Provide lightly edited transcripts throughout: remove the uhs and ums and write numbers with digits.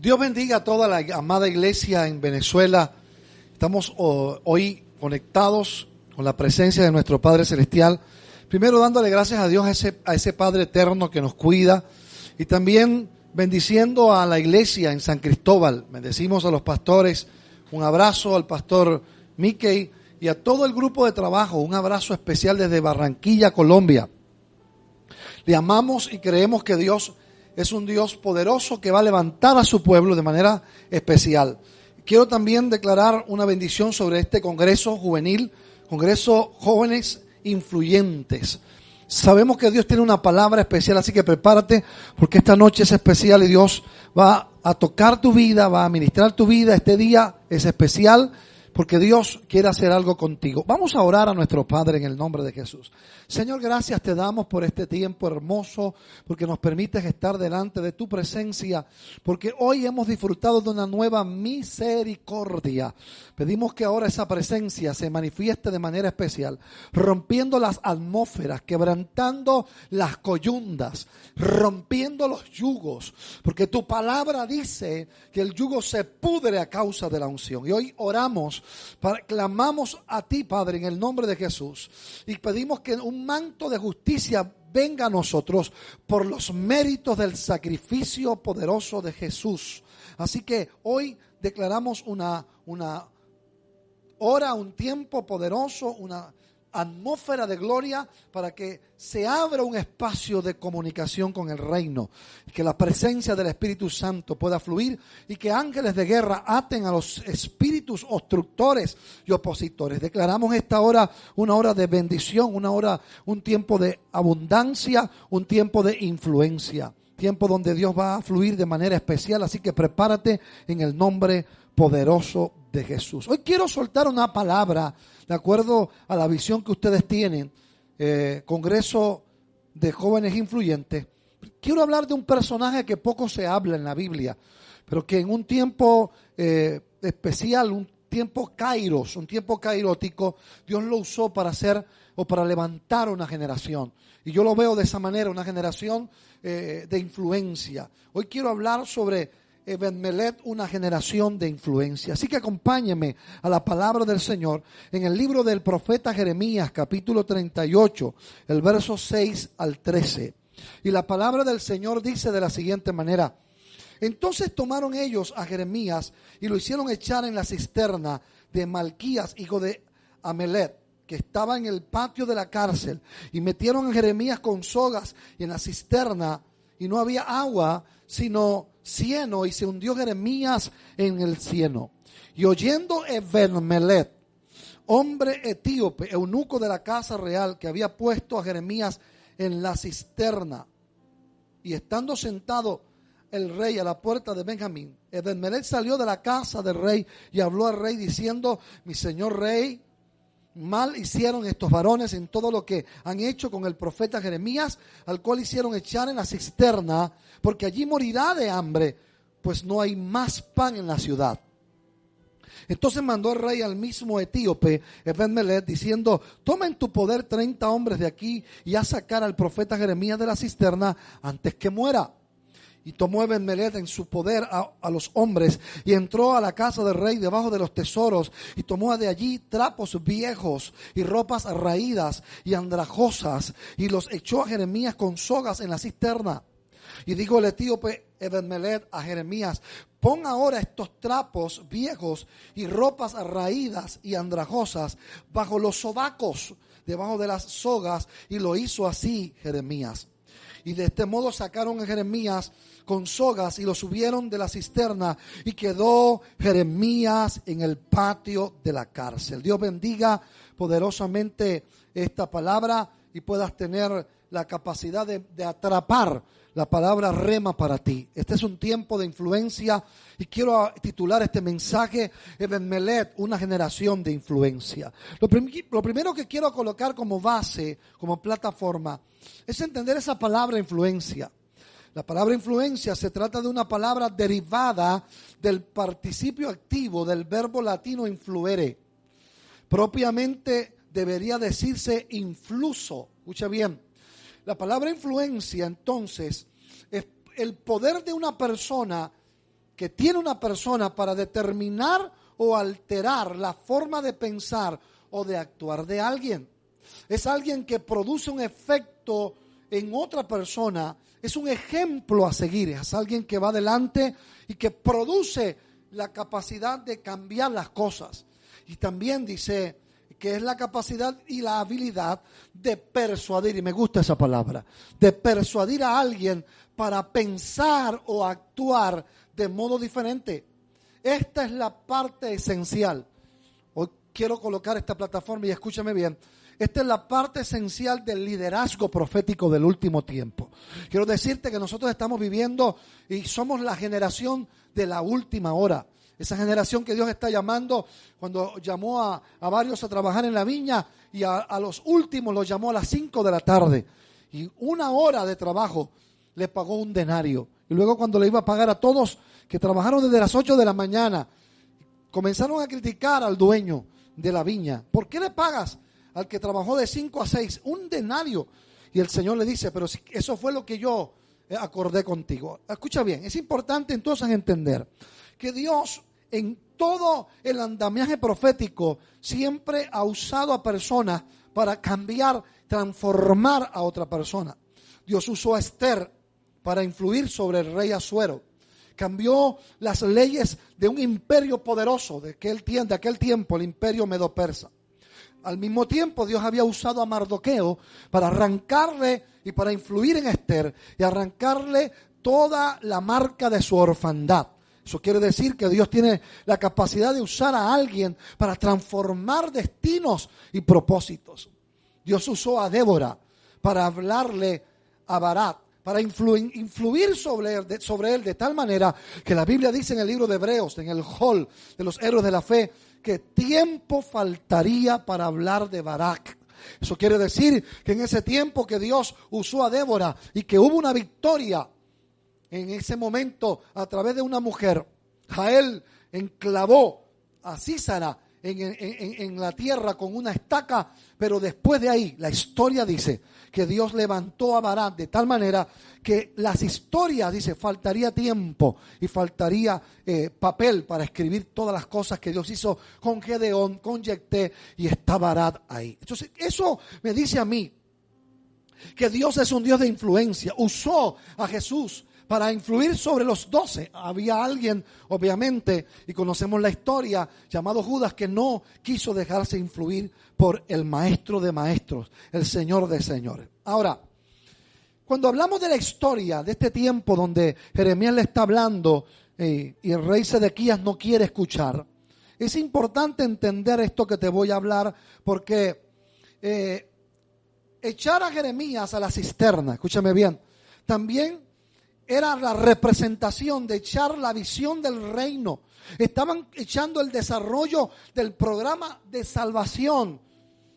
Dios bendiga a toda la amada iglesia en Venezuela. Estamos hoy conectados con la presencia de nuestro Padre Celestial. Primero dándole gracias a Dios, a ese Padre eterno que nos cuida. Y también bendiciendo a la iglesia en San Cristóbal. Bendecimos a los pastores. Un abrazo al pastor Mickey y a todo el grupo de trabajo. Un abrazo especial desde Barranquilla, Colombia. Le amamos y creemos que Dios es un Dios poderoso que va a levantar a su pueblo de manera especial. Quiero también declarar una bendición sobre este congreso juvenil, congreso jóvenes influyentes. Sabemos que Dios tiene una palabra especial, así que prepárate porque esta noche es especial y Dios va a tocar tu vida, va a ministrar tu vida. Este día es especial porque Dios quiere hacer algo contigo. Vamos a orar a nuestro Padre en el nombre de Jesús. Señor, gracias te damos por este tiempo hermoso, porque nos permites estar delante de tu presencia, porque hoy hemos disfrutado de una nueva misericordia. Pedimos que ahora esa presencia se manifieste de manera especial, rompiendo las atmósferas, quebrantando las coyundas, rompiendo los yugos, porque tu palabra dice que el yugo se pudre a causa de la unción. Y hoy oramos, clamamos a ti, Padre, en el nombre de Jesús, y pedimos que un manto de justicia venga a nosotros por los méritos del sacrificio poderoso de Jesús. Así que hoy declaramos una hora, un tiempo poderoso, una atmósfera de gloria para que se abra un espacio de comunicación con el reino, que la presencia del Espíritu Santo pueda fluir y que ángeles de guerra aten a los espíritus obstructores y opositores. Declaramos esta hora una hora de bendición, una hora, un tiempo de abundancia, un tiempo de influencia, tiempo donde Dios va a fluir de manera especial, así que prepárate en el nombre poderoso de Jesús. Hoy quiero soltar una palabra de acuerdo a la visión que ustedes tienen, Congreso de Jóvenes Influyentes. Quiero hablar de un personaje que poco se habla en la Biblia, pero que en un tiempo especial, un tiempo kairos, un tiempo kairótico, Dios lo usó para hacer o para levantar una generación. Y yo lo veo de esa manera, una generación de influencia. Hoy quiero hablar sobre Ebed-Melech, una generación de influencia. Así que acompáñeme a la palabra del Señor en el libro del profeta Jeremías, capítulo 38, el verso 6 al 13. Y la palabra del Señor dice de la siguiente manera: entonces tomaron ellos a Jeremías y lo hicieron echar en la cisterna de Malquías, hijo de Amelech, que estaba en el patio de la cárcel, y metieron a Jeremías con sogas y en la cisterna, y no había agua sino cieno, y se hundió Jeremías en el cieno. Y oyendo Ebed-Melech, hombre etíope, eunuco de la casa real, que había puesto a Jeremías en la cisterna, y estando sentado el rey a la puerta de Benjamín, Ebed-Melech salió de la casa del rey y habló al rey diciendo: mi señor rey, mal hicieron estos varones en todo lo que han hecho con el profeta Jeremías, al cual hicieron echar en la cisterna, porque allí morirá de hambre, pues no hay más pan en la ciudad. Entonces mandó el rey al mismo etíope, Ebed-Melech, diciendo: toma en tu poder 30 hombres de aquí y haz sacar al profeta Jeremías de la cisterna antes que muera. Y tomó Ebed-Melech en su poder a los hombres y entró a la casa del rey debajo de los tesoros y tomó de allí trapos viejos y ropas raídas y andrajosas y los echó a Jeremías con sogas en la cisterna. Y dijo el etíope Ebed-Melech a Jeremías: pon ahora estos trapos viejos y ropas raídas y andrajosas bajo los sobacos, debajo de las sogas. Y lo hizo así Jeremías. Y de este modo sacaron a Jeremías con sogas y lo subieron de la cisterna, y quedó Jeremías en el patio de la cárcel. Dios bendiga poderosamente esta palabra y puedas tener la capacidad de atrapar la palabra rema para ti. Este es un tiempo de influencia y quiero titular este mensaje: Ebed-Melech, una generación de influencia. Lo primero que quiero colocar como base, como plataforma, es entender esa palabra influencia. La palabra influencia se trata de una palabra derivada del participio activo del verbo latino influere. Propiamente debería decirse influso. Escucha bien. La palabra influencia, entonces, es el poder de una persona que tiene una persona para determinar o alterar la forma de pensar o de actuar de alguien. Es alguien que produce un efecto en otra persona, es un ejemplo a seguir, es alguien que va adelante y que produce la capacidad de cambiar las cosas. Y también dice que es la capacidad y la habilidad de persuadir, y me gusta esa palabra, de persuadir a alguien para pensar o actuar de modo diferente. Esta es la parte esencial. Hoy quiero colocar esta plataforma y escúchame bien. Esta es la parte esencial del liderazgo profético del último tiempo. Quiero decirte que nosotros estamos viviendo y somos la generación de la última hora. Esa generación que Dios está llamando, cuando llamó a varios a trabajar en la viña y a los últimos los llamó a las 5 de la tarde. Y 1 hora de trabajo le pagó un denario. Y luego cuando le iba a pagar a todos que trabajaron desde las 8 de la mañana, comenzaron a criticar al dueño de la viña. ¿Por qué le pagas al que trabajó de 5 a 6 un denario? Y el Señor le dice, pero eso fue lo que yo acordé contigo. Escucha bien, es importante entonces entender que Dios en todo el andamiaje profético siempre ha usado a personas para cambiar, transformar a otra persona. Dios usó a Esther para influir sobre el rey Asuero. Cambió las leyes de un imperio poderoso de aquel tiempo, el imperio medo-persa. Al mismo tiempo, Dios había usado a Mardoqueo para arrancarle y para influir en Esther y arrancarle toda la marca de su orfandad. Eso quiere decir que Dios tiene la capacidad de usar a alguien para transformar destinos y propósitos. Dios usó a Débora para hablarle a Barak, para influir sobre él de tal manera que la Biblia dice en el libro de Hebreos, en el hall de los héroes de la fe, que tiempo faltaría para hablar de Barak. Eso quiere decir que en ese tiempo que Dios usó a Débora y que hubo una victoria en ese momento a través de una mujer, Jael enclavó a Sísara en la tierra con una estaca, pero después de ahí la historia dice que Dios levantó a Barak de tal manera que las historias, dice, faltaría tiempo y faltaría papel para escribir todas las cosas que Dios hizo con Gedeón, con Jefté, y está Barak ahí. Entonces eso me dice a mí que Dios es un Dios de influencia. Usó a Jesús para influir sobre los 12. Había alguien, obviamente, y conocemos la historia, llamado Judas, que no quiso dejarse influir por el maestro de maestros, el Señor de señores. Ahora, cuando hablamos de la historia de este tiempo donde Jeremías le está hablando y el rey Sedequías no quiere escuchar, es importante entender esto que te voy a hablar, porque echar a Jeremías a la cisterna, escúchame bien, también era la representación de echar la visión del reino. Estaban echando el desarrollo del programa de salvación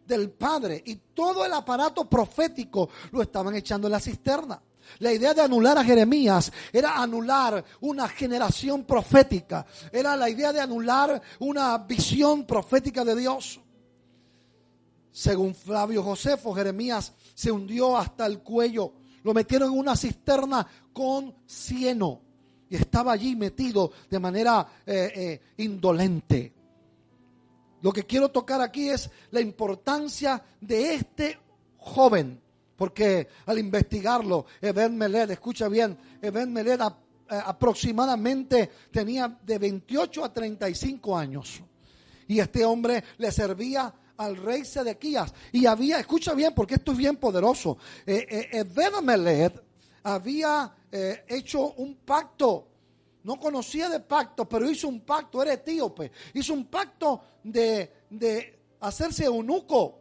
del Padre y todo el aparato profético lo estaban echando en la cisterna. La idea de anular a Jeremías era anular una generación profética. Era la idea de anular una visión profética de Dios. Según Flavio Josefo, Jeremías se hundió hasta el cuello. Lo metieron en una cisterna con cieno y estaba allí metido de manera indolente. Lo que quiero tocar aquí es la importancia de este joven, porque al investigarlo, Ebed-Melech, escucha bien, Ebed-Melech aproximadamente tenía de 28 a 35 años. Y este hombre le servía al rey Sedequías. Y había, escucha bien, porque esto es bien poderoso, Ebed-Melech había hecho un pacto. No conocía de pacto, pero hizo un pacto, era etíope. Hizo un pacto de hacerse eunuco.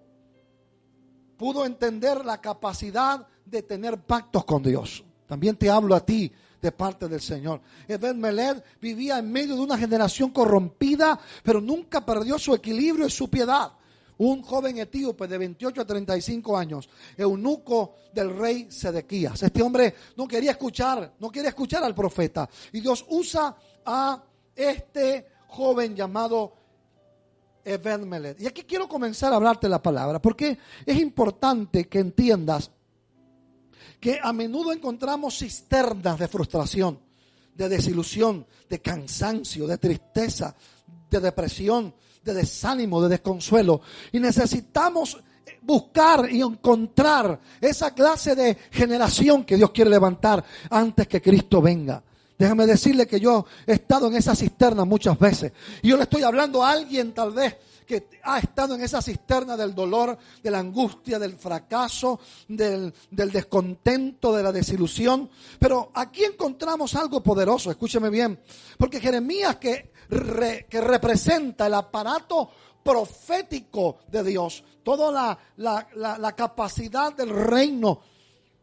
Pudo entender la capacidad de tener pactos con Dios. También te hablo a ti de parte del Señor. Ebed-Melech vivía en medio de una generación corrompida, pero nunca perdió su equilibrio y su piedad. Un joven etíope de 28 a 35 años, eunuco del rey Sedequías. Este hombre no quería escuchar al profeta. Y Dios usa a este joven llamado Ebed-Melech. Y aquí quiero comenzar a hablarte la palabra, porque es importante que entiendas que a menudo encontramos cisternas de frustración. de desilusión, de cansancio, de tristeza, de depresión, de desánimo, de desconsuelo. Y necesitamos buscar y encontrar esa clase de generación que Dios quiere levantar antes que Cristo venga. Déjame decirle que yo he estado en esa cisterna muchas veces. Y yo le estoy hablando a alguien tal vez que ha estado en esa cisterna del dolor, de la angustia, del fracaso, del descontento, de la desilusión. Pero aquí encontramos algo poderoso, escúcheme bien. Porque Jeremías que representa el aparato profético de Dios, toda la capacidad del reino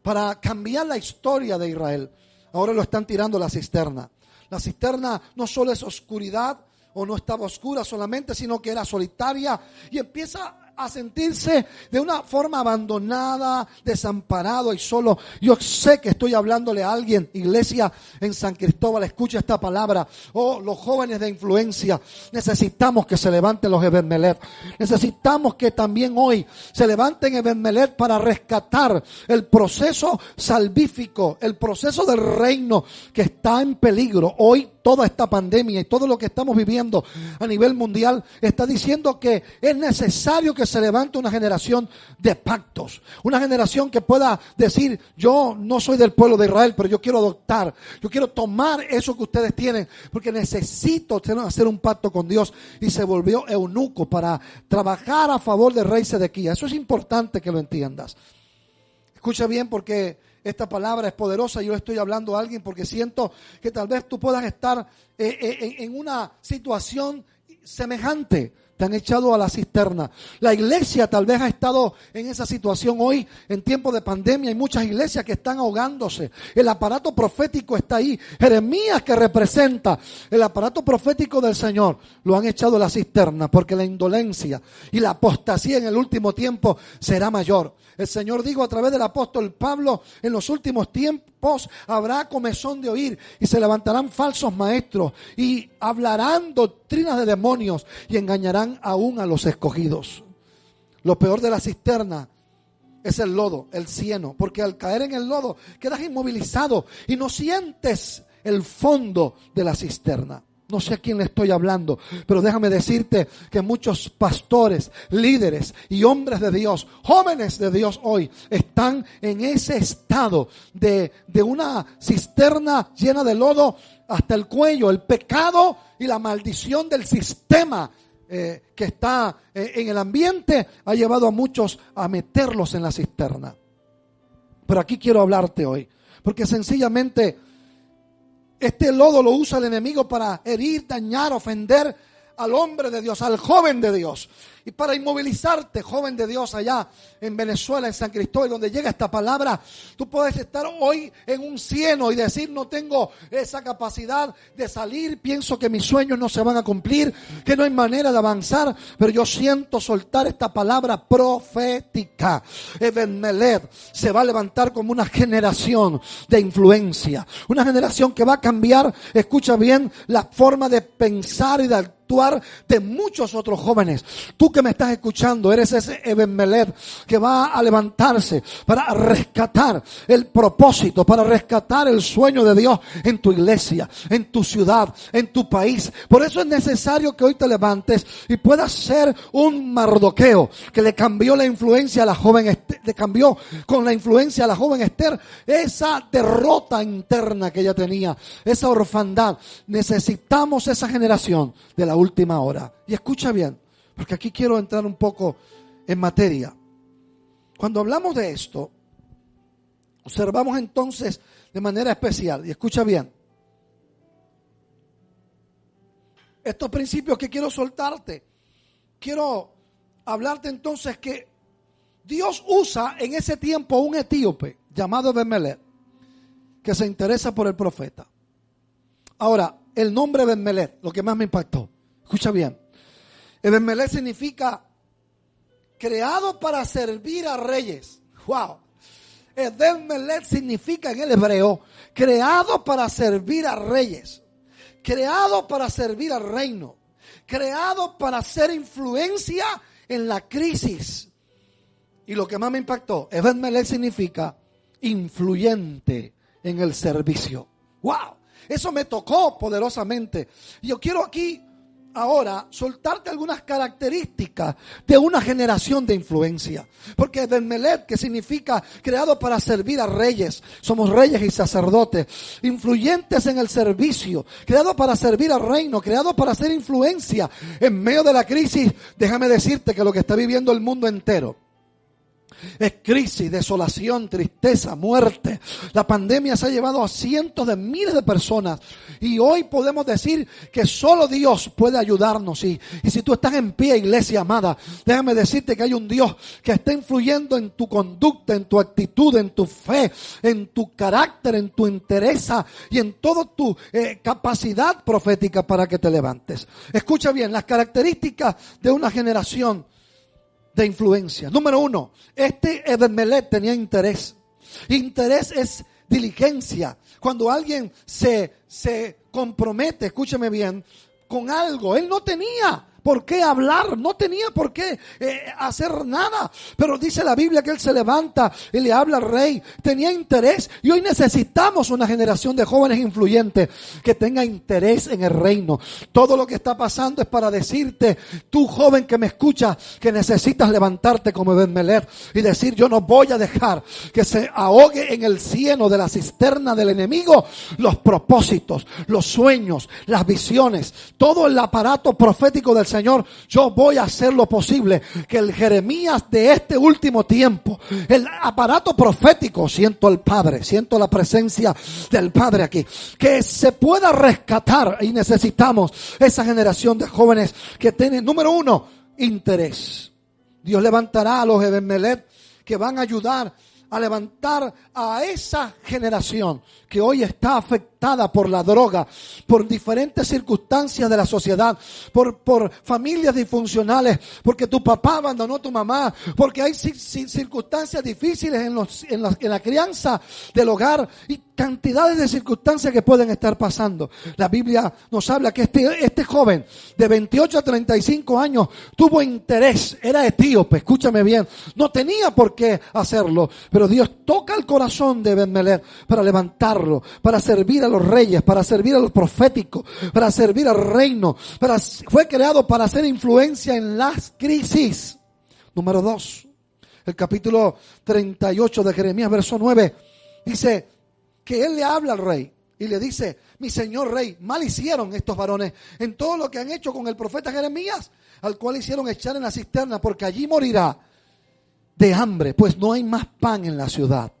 para cambiar la historia de Israel, ahora lo están tirando a la cisterna. La cisterna no solo es oscuridad, o no estaba oscura solamente, sino que era solitaria, y empieza a sentirse de una forma abandonada, desamparado y solo. Yo sé que estoy hablándole a alguien, iglesia en San Cristóbal, escucha esta palabra. Oh, los jóvenes de influencia, necesitamos que se levanten los Eben-Melech. Necesitamos que también hoy se levanten Eben-Melech para rescatar el proceso salvífico, el proceso del reino que está en peligro. Hoy toda esta pandemia y todo lo que estamos viviendo a nivel mundial está diciendo que es necesario que se levante una generación de pactos, una generación que pueda decir: yo no soy del pueblo de Israel, pero yo quiero adoptar, yo quiero tomar eso que ustedes tienen, porque necesito hacer un pacto con Dios. Y se volvió eunuco para trabajar a favor del rey Sedequías. Eso es importante que lo entiendas. Escucha bien, porque esta palabra es poderosa. Yo le estoy hablando a alguien porque siento que tal vez tú puedas estar en una situación semejante. Te han echado a la cisterna. La iglesia tal vez ha estado en esa situación hoy en tiempo de pandemia. Hay muchas iglesias que están ahogándose. El aparato profético está ahí. Jeremías, que representa el aparato profético del Señor, lo han echado a la cisterna porque la indolencia y la apostasía en el último tiempo será mayor. El Señor dijo a través del apóstol Pablo: en los últimos tiempos habrá comezón de oír y se levantarán falsos maestros y hablarán doctrinas de demonios y engañarán aún a los escogidos. Lo peor de la cisterna es el lodo, el cieno, porque al caer en el lodo quedas inmovilizado y no sientes el fondo de la cisterna. No sé a quién le estoy hablando, pero déjame decirte que muchos pastores, líderes y hombres de Dios, jóvenes de Dios hoy, están en ese estado de una cisterna llena de lodo hasta el cuello. El pecado y la maldición del sistema que está en el ambiente ha llevado a muchos a meterlos en la cisterna. Pero aquí quiero hablarte hoy, porque sencillamente este lodo lo usa el enemigo para herir, dañar, ofender al hombre de Dios, al joven de Dios. Y para inmovilizarte, joven de Dios, allá en Venezuela, en San Cristóbal, donde llega esta palabra, tú puedes estar hoy en un cieno y decir: no tengo esa capacidad de salir, pienso que mis sueños no se van a cumplir, que no hay manera de avanzar, pero yo siento soltar esta palabra profética. Eben-Melech se va a levantar como una generación de influencia, una generación que va a cambiar, escucha bien, la forma de pensar y de actuar de muchos otros jóvenes. Tú que me estás escuchando, eres ese Eben-Melech que va a levantarse para rescatar el propósito, para rescatar el sueño de Dios en tu iglesia, en tu ciudad, en tu país. Por eso es necesario que hoy te levantes y puedas ser un Mardoqueo que le cambió la influencia a la joven Esther, le cambió con la influencia a la joven Esther esa derrota interna que ella tenía, esa orfandad. Necesitamos esa generación de la última hora. Y escucha bien, porque aquí quiero entrar un poco en materia. Cuando hablamos de esto, observamos entonces de manera especial, y escucha bien, estos principios que quiero soltarte. Quiero hablarte entonces que Dios usa en ese tiempo un etíope llamado Eben-Melech, que se interesa por el profeta. Ahora, el nombre Eben-Melech, lo que más me impactó, escucha bien. Eben-Melech significa creado para servir a reyes. ¡Wow! Eben-Melech significa en el hebreo creado para servir a reyes, creado para servir al reino, creado para hacer influencia en la crisis. Y lo que más me impactó, Eben-Melech significa influyente en el servicio. ¡Wow! Eso me tocó poderosamente. Y yo quiero aquí ahora soltarte algunas características de una generación de influencia. Porque Ebed-Melech, que significa creado para servir a reyes, somos reyes y sacerdotes, influyentes en el servicio, creado para servir al reino, creado para hacer influencia en medio de la crisis. Déjame decirte que lo que está viviendo el mundo entero es crisis, desolación, tristeza, muerte. La pandemia se ha llevado a cientos de miles de personas y hoy podemos decir que solo Dios puede ayudarnos. Y si tú estás en pie, iglesia amada, déjame decirte que hay un Dios que está influyendo en tu conducta, en tu actitud, en tu fe, en tu carácter, en tu entereza y en toda tu capacidad profética para que te levantes. Escucha bien, las características de una generación de influencia. Número 1, Ebed-Melech tenía interés. Interés es diligencia. Cuando alguien se compromete, escúcheme bien, con algo, él no tenía por qué hablar, no tenía por qué hacer nada. Pero dice la Biblia que él se levanta y le habla al rey. Tenía interés y hoy necesitamos una generación de jóvenes influyentes que tenga interés en el reino. Todo lo que está pasando es para decirte, tú joven que me escuchas, que necesitas levantarte como Ebed-Melech y decir, yo no voy a dejar que se ahogue en el cieno de la cisterna del enemigo los propósitos, los sueños, las visiones, todo el aparato profético del Señor. Yo voy a hacer lo posible que el Jeremías de este último tiempo, el aparato profético, siento al Padre, siento la presencia del Padre aquí, que se pueda rescatar. Y necesitamos esa generación de jóvenes que tienen, número 1, interés. Dios levantará a los Ebed-Melech que van a ayudar a levantar a esa generación que hoy está afectada por la droga, por diferentes circunstancias de la sociedad, por familias disfuncionales, porque tu papá abandonó a tu mamá, porque hay circunstancias difíciles en la crianza del hogar y cantidades de circunstancias que pueden estar pasando. La Biblia nos habla que este joven de 28 a 35 años tuvo interés, era etíope, escúchame bien, no tenía por qué hacerlo, pero Dios toca el corazón de Ebed-Melech para levantarlo, para servir a los reyes, para servir a los proféticos, para servir al reino, fue creado para hacer influencia en las crisis. Número 2, el capítulo 38 de Jeremías, verso 9, dice que él le habla al rey y le dice, mi señor rey, mal hicieron estos varones en todo lo que han hecho con el profeta Jeremías, al cual hicieron echar en la cisterna, porque allí morirá de hambre, pues no hay más pan en la ciudad.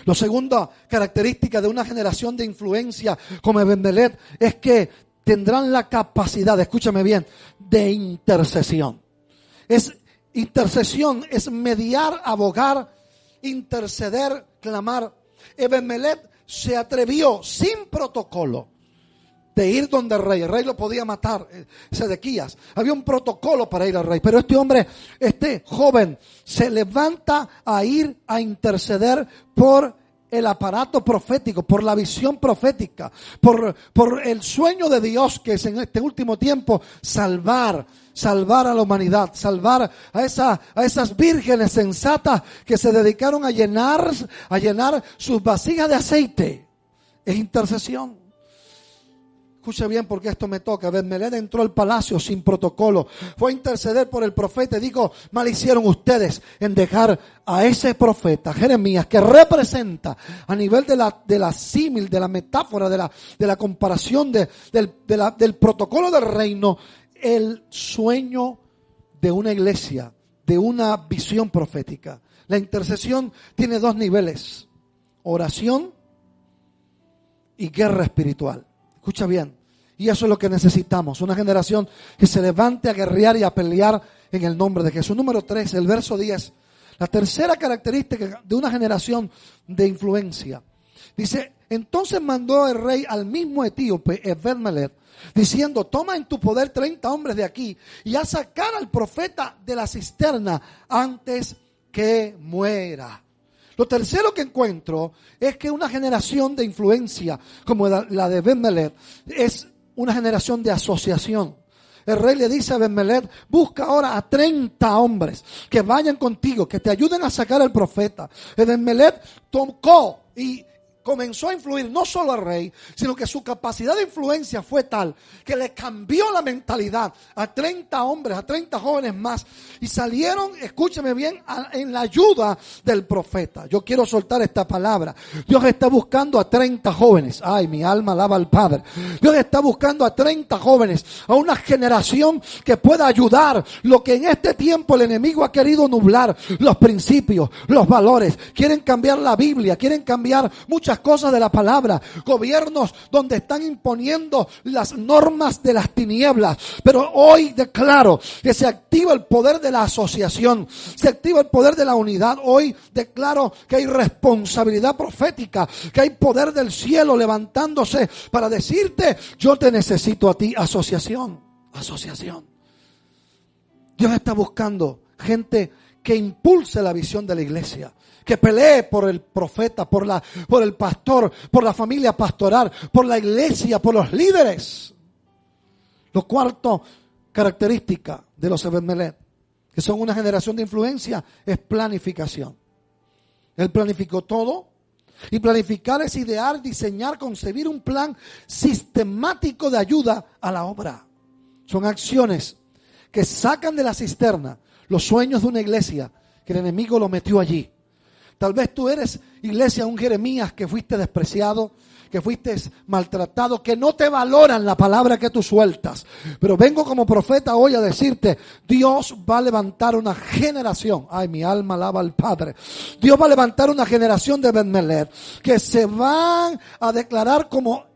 La segunda característica de una generación de influencia como Ebed-Melech es que tendrán la capacidad, escúchame bien, de intercesión. Intercesión es mediar, abogar, interceder, clamar. Ebed-Melech se atrevió sin protocolo de ir donde el rey lo podía matar, Sedequías. Había un protocolo para ir al rey, pero este hombre, este joven, se levanta a ir a interceder por el aparato profético, por la visión profética, por el sueño de Dios, que es en este último tiempo salvar a la humanidad, salvar a esas vírgenes sensatas que se dedicaron a llenar sus vasijas de aceite. Es intercesión. Escuche bien porque esto me toca. Ebed-Melech entró al palacio sin protocolo. Fue a interceder por el profeta y dijo, mal hicieron ustedes en dejar a ese profeta, Jeremías, que representa a nivel de la símil, de la metáfora, de la comparación del protocolo del reino, el sueño de una iglesia, de una visión profética. La intercesión tiene 2 niveles, oración y guerra espiritual. Escucha bien, y eso es lo que necesitamos, una generación que se levante a guerrear y a pelear en el nombre de Jesús. Número 3, el verso 10, la tercera característica de una generación de influencia. Dice, entonces mandó el rey al mismo etíope, Ebed-Melech, diciendo, toma en tu poder 30 hombres de aquí y haz sacar al profeta de la cisterna antes que muera. Lo tercero que encuentro es que una generación de influencia como la de Ebed-Melech es una generación de asociación. El rey le dice a Ebed-Melech, busca ahora a 30 hombres que vayan contigo, que te ayuden a sacar al profeta. Ebed-Melech tocó y comenzó a influir no solo al rey, sino que su capacidad de influencia fue tal que le cambió la mentalidad a 30 hombres, a 30 jóvenes más, y salieron, escúcheme bien, en la ayuda del profeta. Yo quiero soltar esta palabra. Dios está buscando a 30 jóvenes. Ay, mi alma alaba al Padre. Dios está buscando a 30 jóvenes, a una generación que pueda ayudar lo que en este tiempo el enemigo ha querido nublar, los principios, los valores. Quieren cambiar la Biblia, quieren cambiar muchas cosas de la palabra. Gobiernos donde están imponiendo las normas de las tinieblas. Pero hoy declaro que se activa el poder de la asociación, se activa el poder de la unidad. Hoy declaro que hay responsabilidad profética, que hay poder del cielo levantándose para decirte: yo te necesito a ti. Asociación. Dios está buscando gente que impulse la visión de la iglesia, que pelee por el profeta, por el pastor, por la familia pastoral, por la iglesia, por los líderes. Lo cuarto característica de los Ebed-Melech, que son una generación de influencia, es planificación. Él planificó todo. Y planificar es idear, diseñar, concebir un plan sistemático de ayuda a la obra. Son acciones que sacan de la cisterna los sueños de una iglesia que el enemigo lo metió allí. Tal vez tú eres, iglesia, un Jeremías que fuiste despreciado, que fuiste maltratado, que no te valoran la palabra que tú sueltas. Pero vengo como profeta hoy a decirte: Dios va a levantar una generación. Ay, mi alma alaba al Padre. Dios va a levantar una generación de Ebed-Melech que se van a declarar como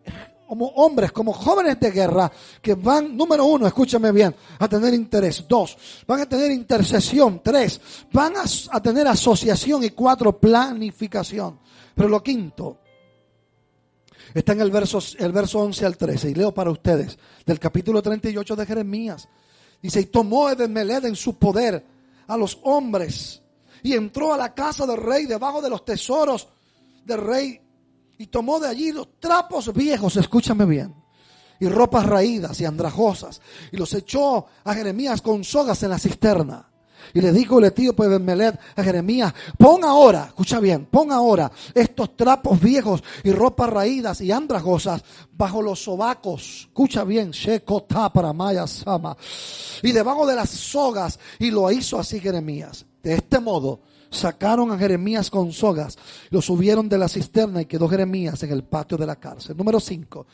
hombres, como jóvenes de guerra, que van, número 1, escúchame bien, a tener interés. 2, van a tener intercesión. 3, van a tener asociación. Y 4, planificación. Pero lo quinto está en el verso 11 al 13. Y leo para ustedes del capítulo 38 de Jeremías. Dice: y tomó Ebed-Melech en su poder a los hombres, y entró a la casa del rey, debajo de los tesoros del rey, y tomó de allí los trapos viejos, escúchame bien, y ropas raídas y andrajosas, y los echó a Jeremías con sogas en la cisterna. Y le dijo el etíope Ebed-Melech a Jeremías: pon ahora, escucha bien, pon ahora estos trapos viejos y ropas raídas y andrajosas bajo los sobacos. Escucha bien, y debajo de las sogas. Y lo hizo así Jeremías. De este modo sacaron a Jeremías con sogas, lo subieron de la cisterna, y quedó Jeremías en el patio de la cárcel. Número 5,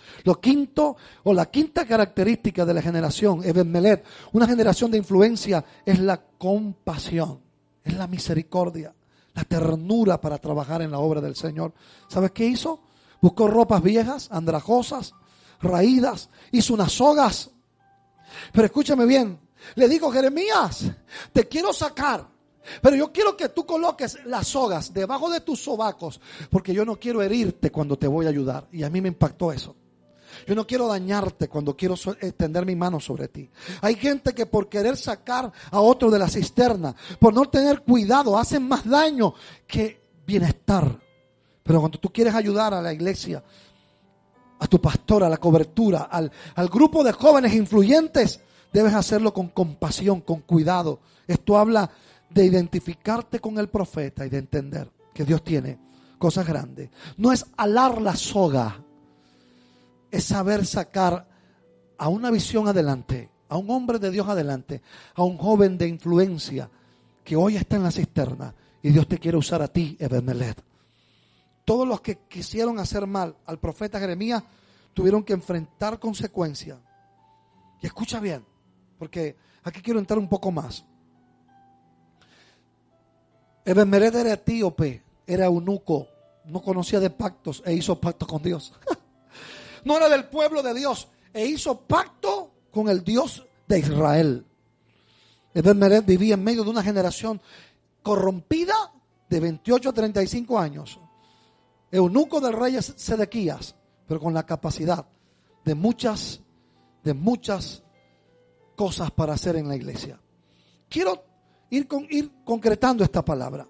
la quinta característica de la generación Ebed-Melech, una generación de influencia, es la compasión, es la misericordia, la ternura para trabajar en la obra del Señor. ¿Sabes qué hizo? Buscó ropas viejas, andrajosas, raídas, hizo unas sogas. Pero escúchame bien, le digo: Jeremías, te quiero sacar, pero yo quiero que tú coloques las sogas debajo de tus sobacos, porque yo no quiero herirte cuando te voy a ayudar. Y a mí me impactó eso. Yo no quiero dañarte cuando quiero extender mi mano sobre ti. Hay gente que por querer sacar a otro de la cisterna, por no tener cuidado, hacen más daño que bienestar. Pero cuando tú quieres ayudar a la iglesia, a tu pastor, a la cobertura, al grupo de jóvenes influyentes, debes hacerlo con compasión, con cuidado. Esto habla de identificarte con el profeta y de entender que Dios tiene cosas grandes. No es alar la soga, es saber sacar a una visión adelante, a un hombre de Dios adelante, a un joven de influencia que hoy está en la cisterna y Dios te quiere usar a ti, Ebed-Melech. Todos los que quisieron hacer mal al profeta Jeremías tuvieron que enfrentar consecuencias. Y escucha bien, porque aquí quiero entrar un poco más. Ebed-Melech era etíope, era eunuco, no conocía de pactos e hizo pacto con Dios. No era del pueblo de Dios e hizo pacto con el Dios de Israel. Ebed-Melech vivía en medio de una generación corrompida de 28 a 35 años. Eunuco del rey Sedequías, pero con la capacidad de muchas cosas para hacer en la iglesia. Quiero ir concretando esta palabra.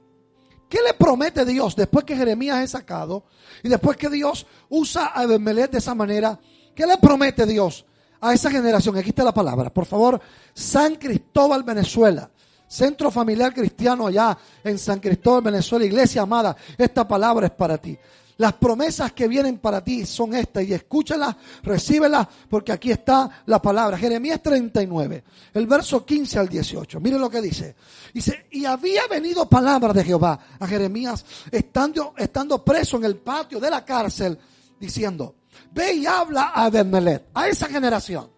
¿Qué le promete Dios después que Jeremías es sacado y después que Dios usa a Ebed-Melech de esa manera? ¿Qué le promete Dios a esa generación? Aquí está la palabra, por favor. San Cristóbal, Venezuela. Centro Familiar Cristiano allá en San Cristóbal, Venezuela. Iglesia amada, esta palabra es para ti. Las promesas que vienen para ti son estas, y escúchalas, recíbelas, porque aquí está la palabra. Jeremías 39, el verso 15 al 18. Miren lo que dice. Dice, y había venido palabra de Jehová a Jeremías, estando preso en el patio de la cárcel, diciendo, ve y habla a Ebed-Melech, a esa generación,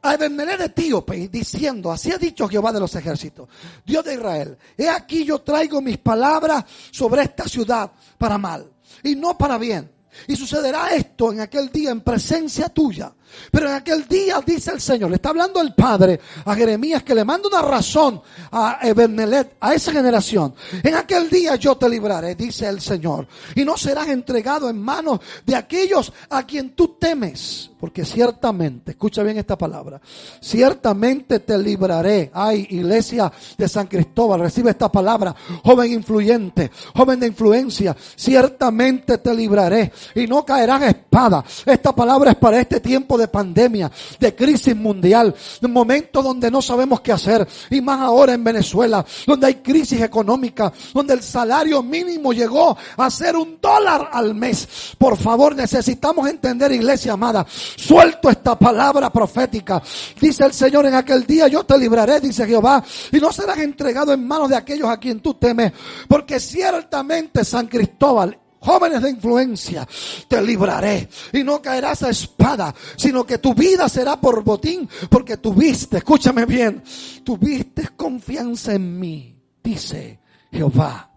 a Ebed-Melech etíope, diciendo, así ha dicho Jehová de los ejércitos, Dios de Israel, he aquí yo traigo mis palabras sobre esta ciudad para mal y no para bien. Y sucederá esto en aquel día en presencia tuya. Pero en aquel día, dice el Señor, le está hablando el Padre a Jeremías, que le manda una razón a Ebed-Melech, a esa generación. En aquel día yo te libraré, dice el Señor, y no serás entregado en manos de aquellos a quien tú temes. Porque ciertamente, escucha bien esta palabra, ciertamente te libraré. Ay, iglesia de San Cristóbal, recibe esta palabra, joven influyente, joven de influencia, ciertamente te libraré y no caerás espada. Esta palabra es para este tiempo de pandemia, de crisis mundial, de un momento donde no sabemos qué hacer, y más ahora en Venezuela, donde hay crisis económica, donde el salario mínimo llegó a ser $1 al mes. Por favor, necesitamos entender, iglesia amada, suelto esta palabra profética. Dice el Señor, en aquel día yo te libraré, dice Jehová, y no serás entregado en manos de aquellos a quien tú temes, porque ciertamente, San Cristóbal, jóvenes de influencia, te libraré y no caerás a espada, sino que tu vida será por botín, porque tuviste, escúchame bien, tuviste confianza en mí, dice Jehová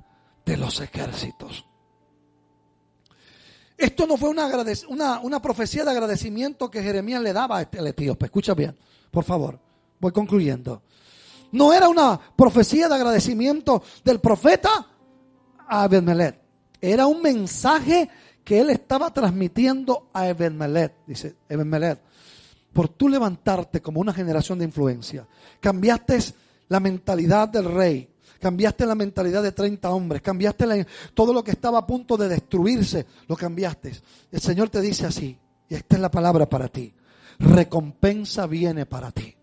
de los ejércitos. Esto no fue una profecía de agradecimiento que Jeremías le daba a el etíope. Escucha bien, por favor, voy concluyendo. No era una profecía de agradecimiento del profeta a Ebed-Melech. Era un mensaje que él estaba transmitiendo a Ebed-Melech. Dice Ebed-Melech, por tú levantarte como una generación de influencia, cambiaste la mentalidad del rey. Cambiaste la mentalidad de 30 hombres, cambiaste todo lo que estaba a punto de destruirse, lo cambiaste. El Señor te dice así, y esta es la palabra para ti, recompensa viene para ti.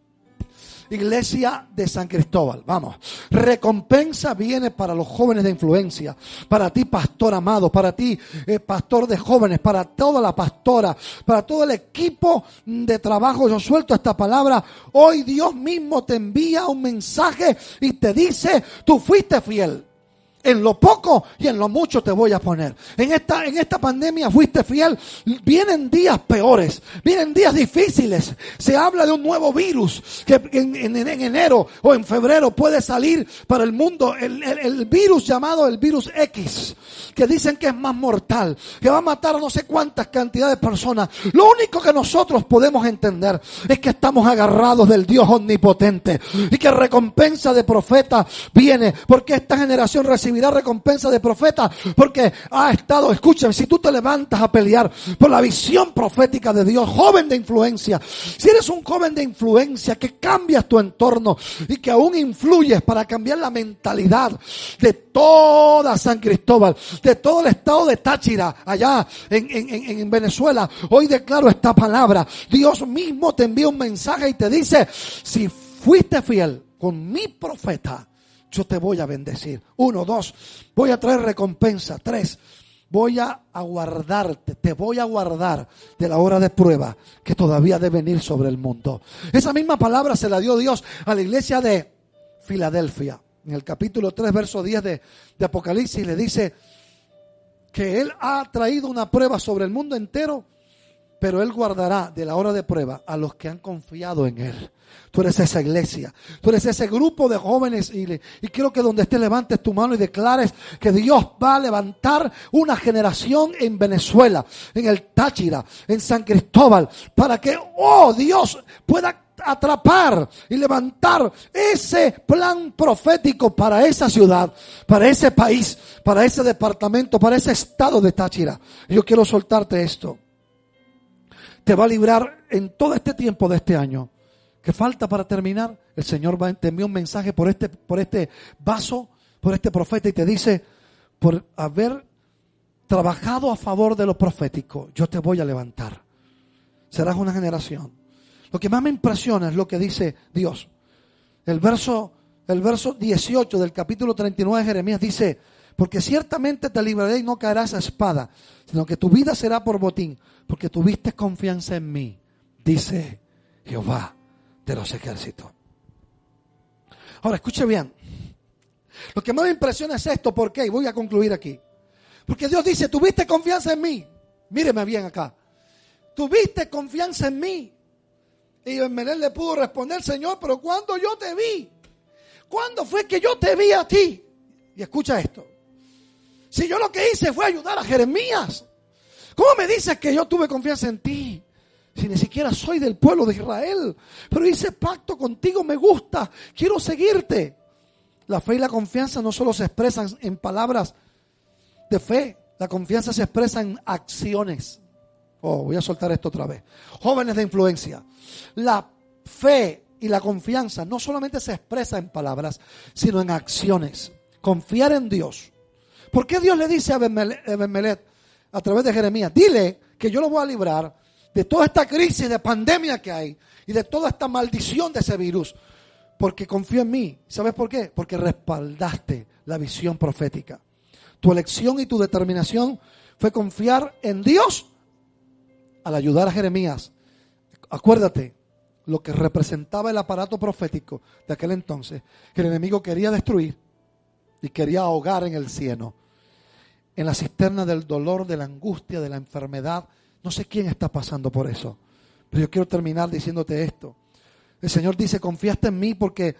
Iglesia de San Cristóbal, vamos, recompensa viene para los jóvenes de influencia, para ti pastor amado, para ti pastor de jóvenes, para toda la pastora, para todo el equipo de trabajo. Yo suelto esta palabra, hoy Dios mismo te envía un mensaje y te dice, tú fuiste fiel. En lo poco y en lo mucho te voy a poner. En esta pandemia fuiste fiel. Vienen días peores, vienen días difíciles. Se habla de un nuevo virus que en enero o en febrero puede salir para el mundo. El virus llamado el virus X, que dicen que es más mortal, que va a matar a no sé cuántas cantidades de personas. Lo único que nosotros podemos entender es que estamos agarrados del Dios omnipotente y que recompensa de profeta viene, porque esta generación recibirá recompensa de profeta, porque ha estado, escúchame, si tú te levantas a pelear por la visión profética de Dios, joven de influencia, si eres un joven de influencia que cambias tu entorno y que aún influyes para cambiar la mentalidad de toda San Cristóbal, de todo el estado de Táchira, allá en Venezuela, hoy declaro esta palabra. Dios mismo te envía un mensaje y te dice, si fuiste fiel con mi profeta, yo te voy a bendecir. 1, 2, voy a traer recompensa. 3, voy a guardarte, te voy a guardar de la hora de prueba que todavía debe venir sobre el mundo. Esa misma palabra se la dio Dios a la iglesia de Filadelfia. En el capítulo 3, verso 10 de Apocalipsis, le dice que Él ha traído una prueba sobre el mundo entero, pero Él guardará de la hora de prueba a los que han confiado en Él. Tú eres esa iglesia, tú eres ese grupo de jóvenes y quiero que donde estés levantes tu mano y declares que Dios va a levantar una generación en Venezuela, en el Táchira, en San Cristóbal, para que, Dios pueda atrapar y levantar ese plan profético para esa ciudad, para ese país, para ese departamento, para ese estado de Táchira. Yo quiero soltarte esto. Te va a librar en todo este tiempo de este año que falta para terminar. El Señor te envía un mensaje por este vaso, por este profeta, y te dice, por haber trabajado a favor de lo profético, yo te voy a levantar. Serás una generación. Lo que más me impresiona es lo que dice Dios. El verso 18 del capítulo 39 de Jeremías dice, Porque ciertamente te libraré y no caerás a espada, sino que tu vida será por botín, porque tuviste confianza en mí, dice Jehová de los ejércitos. Ahora, escuche bien. Lo que más me impresiona es esto. ¿Por qué? Y voy a concluir aquí. Porque Dios dice, tuviste confianza en mí. Míreme bien acá. Tuviste confianza en mí. Y Ebenmelec le pudo responder, Señor, pero ¿cuándo yo te vi? ¿Cuándo fue que yo te vi a ti? Y escucha esto. Si yo lo que hice fue ayudar a Jeremías, ¿cómo me dices que yo tuve confianza en ti? Si ni siquiera soy del pueblo de Israel, pero hice pacto contigo, me gusta, quiero seguirte. La fe y la confianza no solo se expresan en palabras de fe, la confianza se expresa en acciones. Voy a soltar esto otra vez. Jóvenes de influencia, la fe y la confianza no solamente se expresa en palabras, sino en acciones. Confiar en Dios. ¿Por qué Dios le dice a Ebenmelec a través de Jeremías? Dile que yo lo voy a librar de toda esta crisis de pandemia que hay y de toda esta maldición de ese virus. Porque confío en mí. ¿Sabes por qué? Porque respaldaste la visión profética. Tu elección y tu determinación fue confiar en Dios al ayudar a Jeremías. Acuérdate lo que representaba el aparato profético de aquel entonces, que el enemigo quería destruir y quería ahogar en el cieno, en la cisterna del dolor, de la angustia, de la enfermedad. No sé quién está pasando por eso, pero yo quiero terminar diciéndote esto. El Señor dice, confiaste en mí porque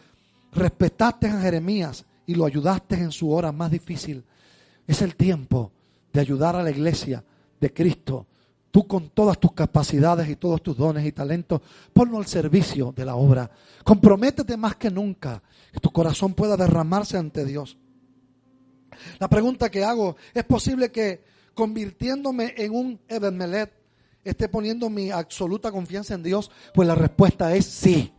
respetaste a Jeremías y lo ayudaste en su hora más difícil. Es el tiempo de ayudar a la iglesia de Cristo. Tú con todas tus capacidades y todos tus dones y talentos, ponlo al servicio de la obra. Comprométete más que nunca, que tu corazón pueda derramarse ante Dios. La pregunta que hago, ¿es posible que convirtiéndome en un Ebenmelec esté poniendo mi absoluta confianza en Dios? Pues la respuesta es sí.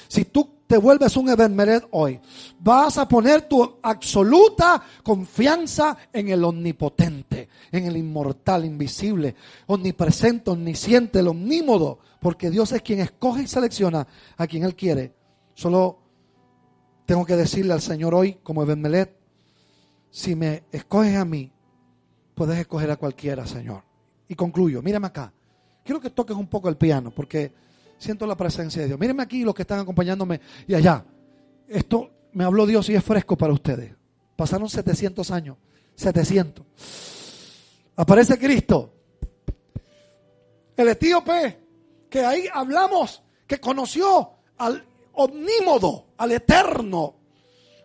Si tú te vuelves un Ebenmelec hoy, vas a poner tu absoluta confianza en el omnipotente, en el inmortal, invisible, omnipresente, omnisciente, el omnímodo, porque Dios es quien escoge y selecciona a quien Él quiere. Solo tengo que decirle al Señor hoy, como Ebenmelec, si me escoges a mí, puedes escoger a cualquiera, Señor. Y concluyo, mírame acá. Quiero que toques un poco el piano, porque siento la presencia de Dios. Mírenme aquí los que están acompañándome y allá. Esto me habló Dios y es fresco para ustedes. Pasaron 700 años. 700. Aparece Cristo. El etíope, que ahí hablamos, que conoció al omnímodo, al eterno.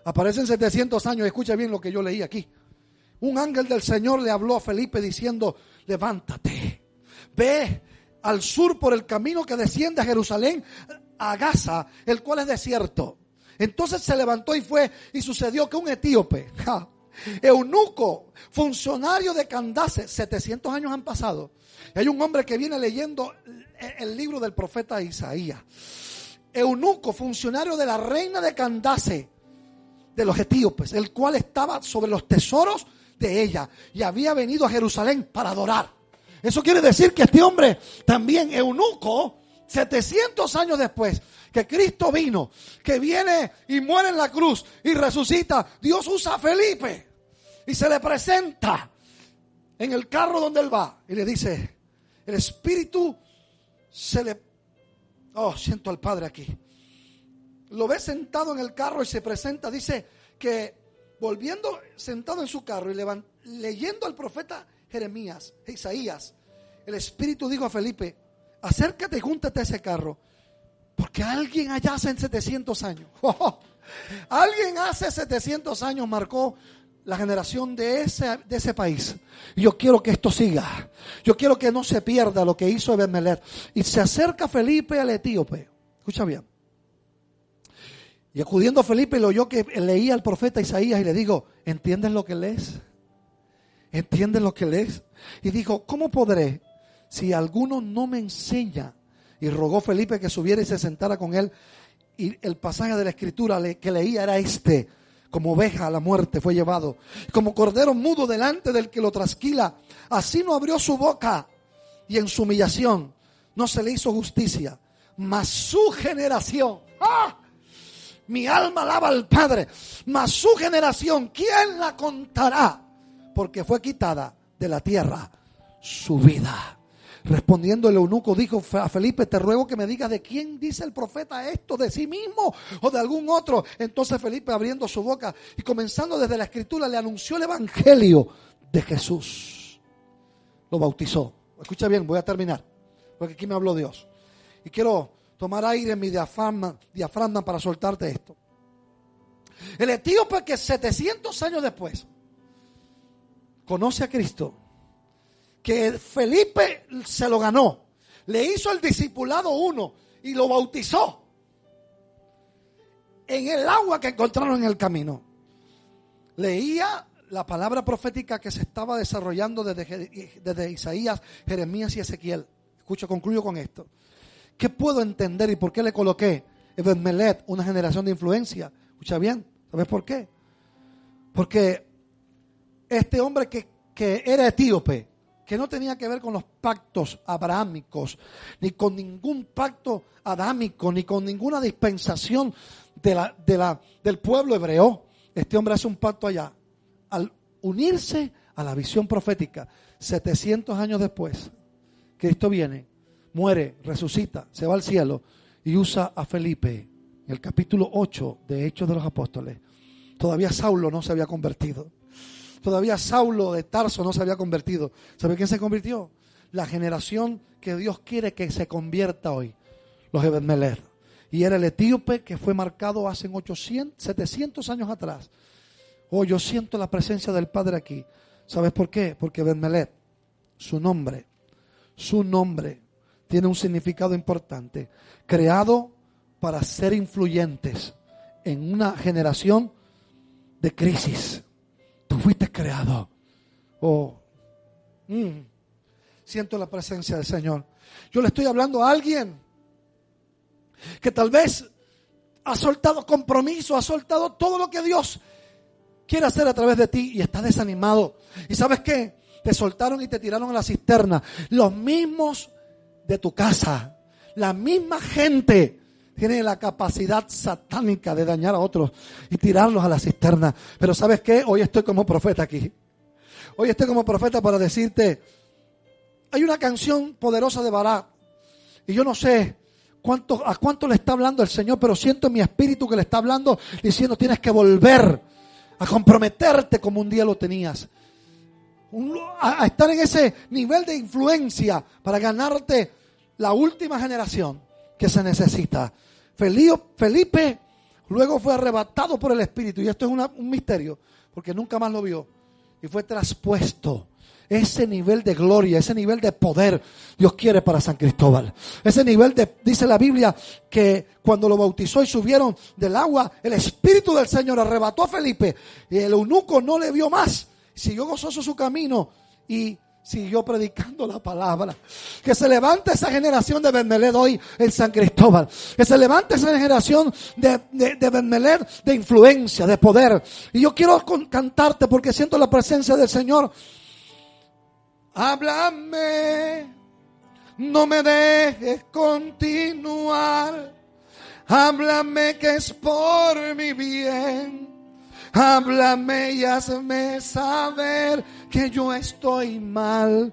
Aparecen 700 años. Escucha bien lo que yo leí aquí. Un ángel del Señor le habló a Felipe diciendo, levántate, ve al sur por el camino que desciende a Jerusalén, a Gaza, el cual es desierto. Entonces se levantó y fue, y sucedió que un etíope, eunuco, funcionario de Candace, 700 años han pasado. Y hay un hombre que viene leyendo el libro del profeta Isaías. Eunuco, funcionario de la reina de Candace, de los etíopes, el cual estaba sobre los tesoros de ella y había venido a Jerusalén para adorar. Eso quiere decir que este hombre también, eunuco, 700 años después que Cristo vino, que viene y muere en la cruz y resucita, Dios usa a Felipe y se le presenta en el carro donde él va y le dice, el Espíritu se le... siento al Padre aquí. Lo ve sentado en el carro y se presenta, dice que volviendo sentado en su carro y leyendo al profeta Jeremías, Isaías, el Espíritu dijo a Felipe, acércate y júntate a ese carro, porque alguien allá hace 700 años, alguien hace 700 años marcó la generación de ese país. Y yo quiero que esto siga, yo quiero que no se pierda lo que hizo Ebenmelec. Y se acerca Felipe al etíope, escucha bien. Y acudiendo a Felipe, lo oyó que leía al profeta Isaías y le digo, ¿entiendes lo que lees? ¿Entiendes lo que lees? Y dijo, ¿cómo podré si alguno no me enseña? Y rogó Felipe que subiera y se sentara con él. Y el pasaje de la escritura que leía era este: como oveja a la muerte fue llevado, como cordero mudo delante del que lo trasquila, así no abrió su boca, y en su humillación no se le hizo justicia. Mas su generación, Mi alma alaba al Padre, mas su generación, ¿quién la contará? Porque fue quitada de la tierra su vida. Respondiendo el eunuco dijo a Felipe: te ruego que me digas de quién dice el profeta esto, de sí mismo o de algún otro. Entonces Felipe, abriendo su boca y comenzando desde la escritura, le anunció el evangelio de Jesús. Lo bautizó. Escucha bien, voy a terminar, porque aquí me habló Dios. Y quiero tomar aire en mi diafragma para soltarte esto. El etíope que 700 años después conoce a Cristo, que Felipe se lo ganó, le hizo el discipulado 1 y lo bautizó en el agua que encontraron en el camino. Leía la palabra profética que se estaba desarrollando desde Isaías, Jeremías y Ezequiel. Escucha, concluyo con esto. ¿Qué puedo entender y por qué le coloqué Ebed-Melech, una generación de influencia? Escucha bien, ¿sabes por qué? Porque este hombre que era etíope, que no tenía que ver con los pactos abrahámicos, ni con ningún pacto adámico, ni con ninguna dispensación del pueblo hebreo. Este hombre hace un pacto allá. Al unirse a la visión profética, 700 años después, Cristo viene, muere, resucita, se va al cielo y usa a Felipe. En el capítulo 8 de Hechos de los Apóstoles, todavía Saulo no se había convertido. Todavía Saulo de Tarso no se había convertido. ¿Sabe quién se convirtió? La generación que Dios quiere que se convierta hoy. Los Ebed-Melech. Y era el etíope que fue marcado hace 700 años atrás. Oh, yo siento la presencia del Padre aquí. ¿Sabes por qué? Porque Ebed-Melech, su nombre tiene un significado importante. Creado para ser influyentes en una generación de crisis. Tú fuiste creado. Siento la presencia del Señor. Yo le estoy hablando a alguien que tal vez ha soltado compromiso, ha soltado todo lo que Dios quiere hacer a través de ti y está desanimado. ¿Y sabes qué? Te soltaron y te tiraron a la cisterna. Los mismos de tu casa, la misma gente tiene la capacidad satánica de dañar a otros y tirarlos a la cisterna. Pero ¿sabes qué? Hoy estoy como profeta aquí. Hoy estoy como profeta para decirte, hay una canción poderosa de Barak y yo no sé a cuánto le está hablando el Señor, pero siento en mi espíritu que le está hablando diciendo: tienes que volver a comprometerte como un día lo tenías, a estar en ese nivel de influencia para ganarte la última generación que se necesita. Felipe luego fue arrebatado por el Espíritu, y esto es un misterio porque nunca más lo vio, y fue traspuesto. Ese nivel de gloria, ese nivel de poder Dios quiere para San Cristóbal. Ese nivel dice la Biblia que cuando lo bautizó y subieron del agua, el Espíritu del Señor arrebató a Felipe y el eunuco no le vio más. Siguió gozoso su camino y siguió predicando la palabra. Que se levante esa generación de Ebed-Melech hoy en San Cristóbal. Que se levante esa generación de Ebed-Melech de influencia, de poder. Y yo quiero cantarte porque siento la presencia del Señor. Háblame, no me dejes continuar. Háblame que es por mi bien. Háblame y hazme saber que yo estoy mal.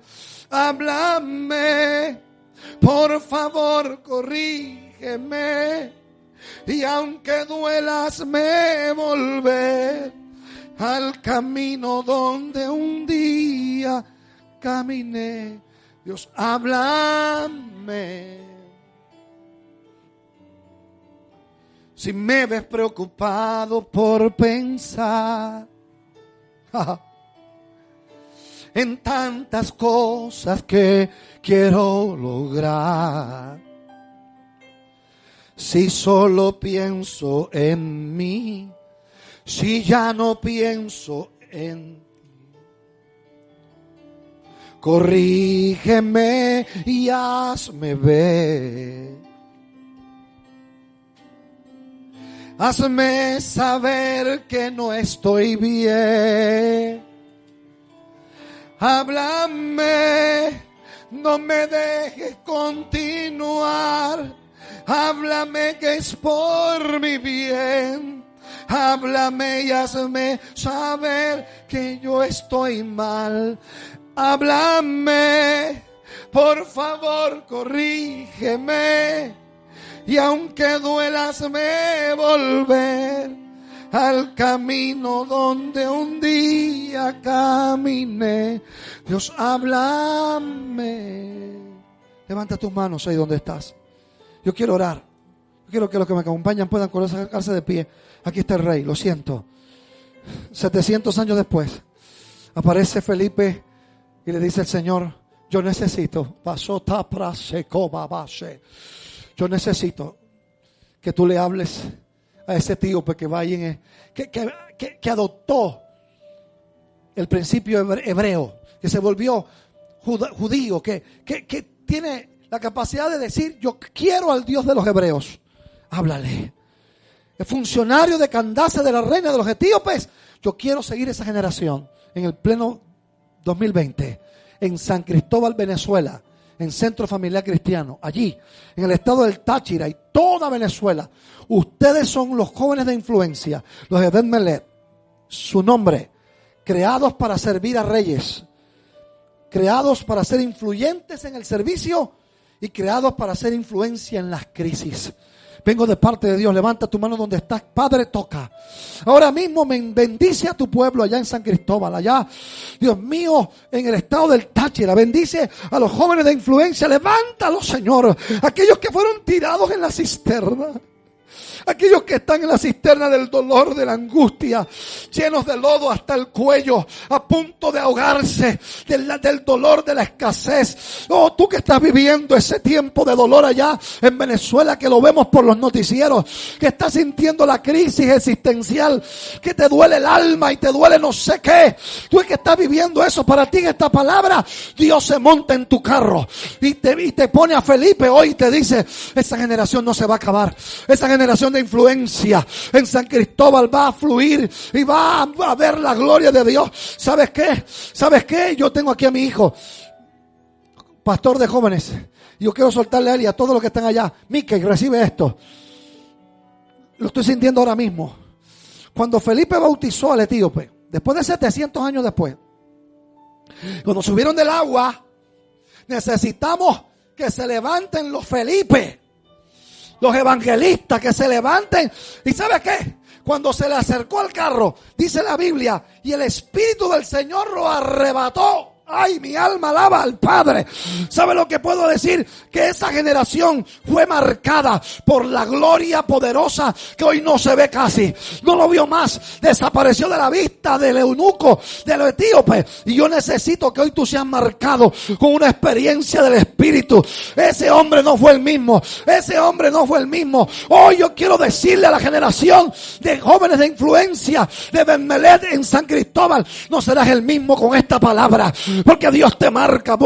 Háblame, por favor, corrígeme. Y aunque duela, hazme volver al camino donde un día caminé. Dios, háblame. Si me ves preocupado por pensar en tantas cosas que quiero lograr, si solo pienso en mí, si ya no pienso en ti, corrígeme y hazme ver. Hazme saber que no estoy bien. Háblame, no me dejes continuar. Háblame que es por mi bien. Háblame y hazme saber que yo estoy mal. Háblame, por favor, corrígeme. Y aunque duela, hazme volver al camino donde un día caminé. Dios, háblame. Levanta tus manos ahí donde estás. Yo quiero orar. Yo quiero que los que me acompañan puedan colocarse de pie. Aquí está el rey, lo siento. 700 años después, aparece Felipe y le dice al Señor, yo necesito, yo necesito que tú le hables a ese etíope que va ahí que adoptó el principio hebreo, que se volvió judío, que tiene la capacidad de decir, yo quiero al Dios de los hebreos. Háblale. El funcionario de Candace, de la reina de los etíopes. Yo quiero seguir esa generación en el pleno 2020, en San Cristóbal, Venezuela, en Centro Familiar Cristiano, allí, en el estado del Táchira y toda Venezuela. Ustedes son los jóvenes de influencia, los de Ben Melet, su nombre, creados para servir a reyes, creados para ser influyentes en el servicio y creados para hacer influencia en las crisis. Vengo de parte de Dios. Levanta tu mano donde estás. Padre, toca. Ahora mismo bendice a tu pueblo allá en San Cristóbal. Allá, Dios mío, en el estado del Táchira. Bendice a los jóvenes de influencia. Levántalos, Señor. Aquellos que fueron tirados en la cisterna. Aquellos que están en la cisterna del dolor, de la angustia, llenos de lodo hasta el cuello, a punto de ahogarse del dolor, de la escasez. Oh, tú que estás viviendo ese tiempo de dolor allá en Venezuela, que lo vemos por los noticieros, que estás sintiendo la crisis existencial, que te duele el alma y te duele no sé qué. Tú que estás viviendo eso, para ti en esta palabra, Dios se monta en tu carro y te pone a Felipe hoy y te dice, esa generación no se va a acabar. Esa generación de influencia en San Cristóbal va a fluir y va a ver la gloria de Dios. ¿Sabes qué? ¿Sabes qué? Yo tengo aquí a mi hijo, pastor de jóvenes. Yo quiero soltarle a él y a todos los que están allá. Mickey, recibe esto. Lo estoy sintiendo ahora mismo. Cuando Felipe bautizó al etíope, después de 700 años después, cuando subieron del agua, necesitamos que se levanten los Felipe, los evangelistas, que se levanten. ¿Y sabe qué? Cuando se le acercó al carro, dice la Biblia, y el Espíritu del Señor lo arrebató. Ay, mi alma alaba al Padre. ¿Sabe lo que puedo decir? Que esa generación fue marcada por la gloria poderosa que hoy no se ve casi. No lo vio más. Desapareció de la vista del eunuco, de los etíopes. Y yo necesito que hoy tú seas marcado con una experiencia del Espíritu. Ese hombre no fue el mismo. Ese hombre no fue el mismo. Hoy yo quiero decirle a la generación de jóvenes de influencia de Ben Melet en San Cristóbal, no serás el mismo con esta palabra. Porque Dios te marca.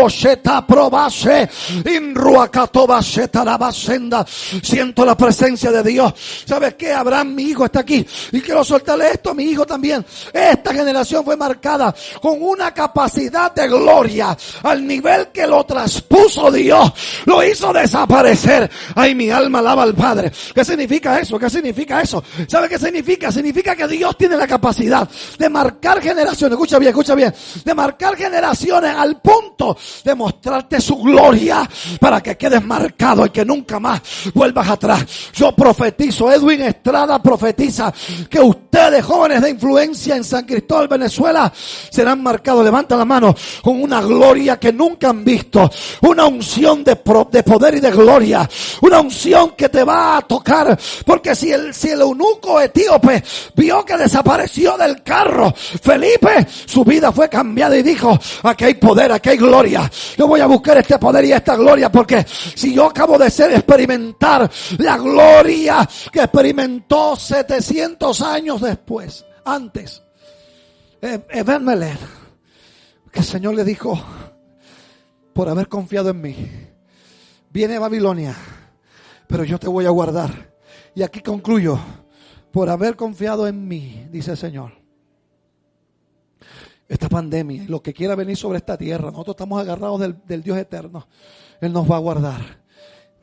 Siento la presencia de Dios. ¿Sabes qué? Abraham, mi hijo, está aquí. Y quiero soltarle esto a mi hijo también. Esta generación fue marcada con una capacidad de gloria al nivel que lo traspuso Dios. Lo hizo desaparecer. Ay, mi alma alaba al Padre. ¿Qué significa eso? ¿Qué significa eso? ¿Sabe qué significa? Significa que Dios tiene la capacidad de marcar generaciones. Escucha bien, escucha bien. De marcar generaciones al punto de mostrarte su gloria para que quedes marcado y que nunca más vuelvas atrás. Yo profetizo, Edwin Estrada profetiza que ustedes, jóvenes de influencia en San Cristóbal, Venezuela, serán marcados, levanta la mano, con una gloria que nunca han visto, una unción de poder y de gloria, una unción que te va a tocar, porque si el eunuco etíope vio que desapareció del carro Felipe, su vida fue cambiada y dijo, aquí hay poder, aquí hay gloria. Yo voy a buscar este poder y esta gloria, porque si yo acabo de experimentar la gloria que experimentó 700 años después, antes, Ben Melet, que el Señor le dijo, por haber confiado en mí, viene Babilonia, pero yo te voy a guardar. Y aquí concluyo, por haber confiado en mí, dice el Señor. Esta pandemia, lo que quiera venir sobre esta tierra, nosotros estamos agarrados del Dios eterno. Él nos va a guardar.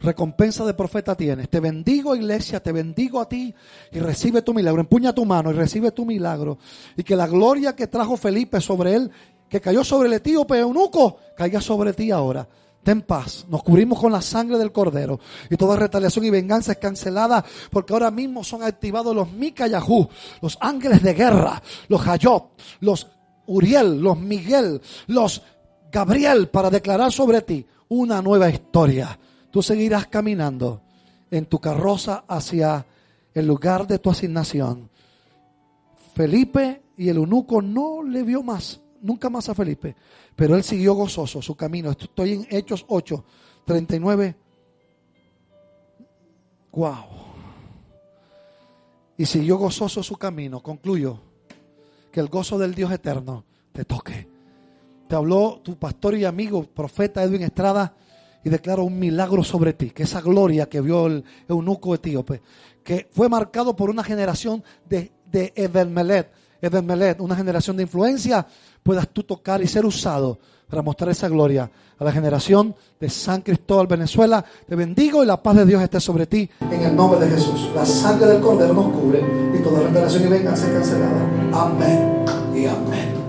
recompensa de profeta tienes. Te bendigo, iglesia, te bendigo a ti y recibe tu milagro. Empuña tu mano y recibe tu milagro. Y que la gloria que trajo Felipe sobre él, que cayó sobre el etíope eunuco, caiga sobre ti ahora. Ten paz, nos cubrimos con la sangre del Cordero y toda retaliación y venganza es cancelada, porque ahora mismo son activados los Micayahú, los ángeles de guerra, los Hayot, los Uriel, los Miguel, los Gabriel, para declarar sobre ti una nueva historia. Tú seguirás caminando en tu carroza hacia el lugar de tu asignación. Felipe y el eunuco no le vio más, nunca más a Felipe, pero él siguió gozoso su camino. Estoy en Hechos 8, 39. Wow. Y siguió gozoso su camino. Concluyo. Que el gozo del Dios eterno te toque. Te habló tu pastor y amigo, profeta Edwin Estrada, y declaró un milagro sobre ti. Que esa gloria que vio el eunuco etíope, que fue marcado por una generación de Ebenmelet, una generación de influencia, puedas tú tocar y ser usado para mostrar esa gloria a la generación de San Cristóbal, Venezuela. Te bendigo y la paz de Dios esté sobre ti en el nombre de Jesús. La sangre del Cordero nos cubre y toda revelación y venganza es cancelada. Amén y amén.